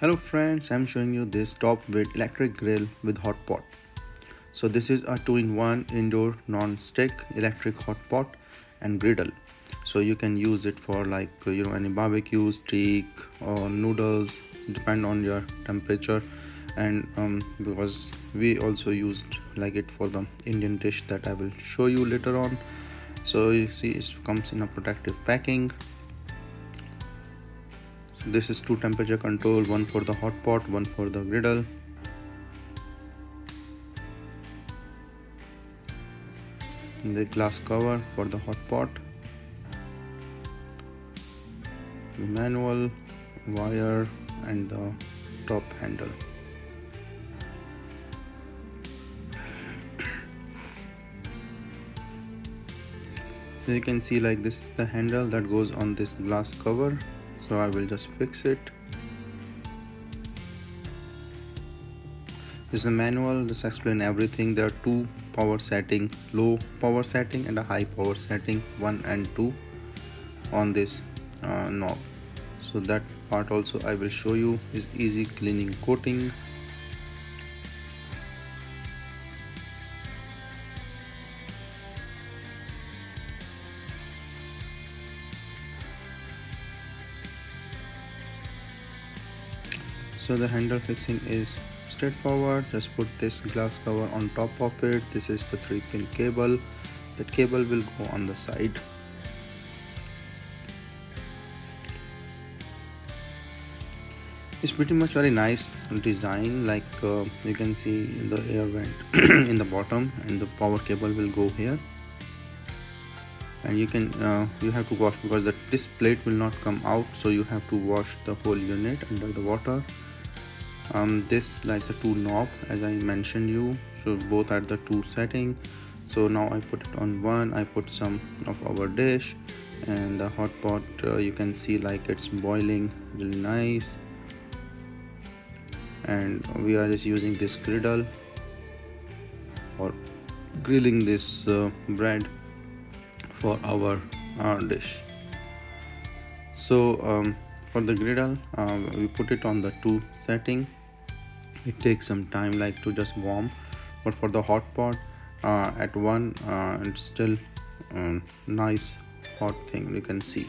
Hello friends, I'm showing you this TopWit Electric Grill with Hotpot. So this is a 2-in-1 indoor non-stick electric hotpot and griddle. So you can use it for like any barbecue, steak or noodles, depend on your temperature. And because we also used like it for the Indian dish that I will show you later on. So you see it comes in a protective packing. So this is two temperature control, one for the hot pot, one for the griddle. The glass cover for the hot pot, the manual, wire and the top handle. So you can see like this is the handle that goes on this glass cover. So I will just fix it. This is a manual. This explains everything. There are two power setting, low power setting and a high power setting, 1 and 2 on this knob. So that part also I will show you. Is easy cleaning coating. So the handle fixing is straightforward. Just put this glass cover on top of it. This is the 3-pin cable. That cable will go on the side. It's pretty much very nice design, like you can see the air vent in the bottom and the power cable will go here. And you have to wash because this plate will not come out, so you have to wash the whole unit under the water. This like the two knob as I mentioned you, so both are the two setting. So now I put it on one. I put some of our dish and the hot pot, you can see like it's boiling really nice. And we are just using this griddle or grilling this bread for our dish. So for the griddle, we put it on the 2 setting. It takes some time like to just warm, but for the hot pot at 1, it's still nice hot thing you can see.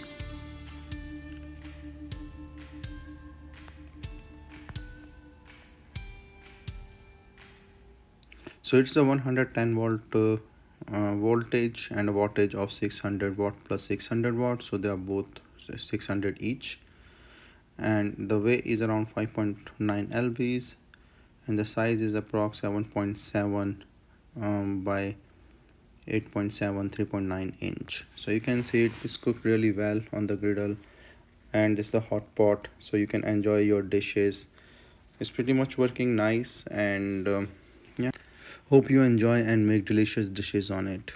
So it's a 110 volt voltage and a wattage of 600 watt plus 600 watt, so they are both 600 each, and the weight is around 5.9 lbs and the size is approx 7.7 by 8.7 3.9 inch. So you can see it is cooked really well on the griddle, and this is the hot pot, so you can enjoy your dishes. It's pretty much working nice, and yeah, hope you enjoy and make delicious dishes on it.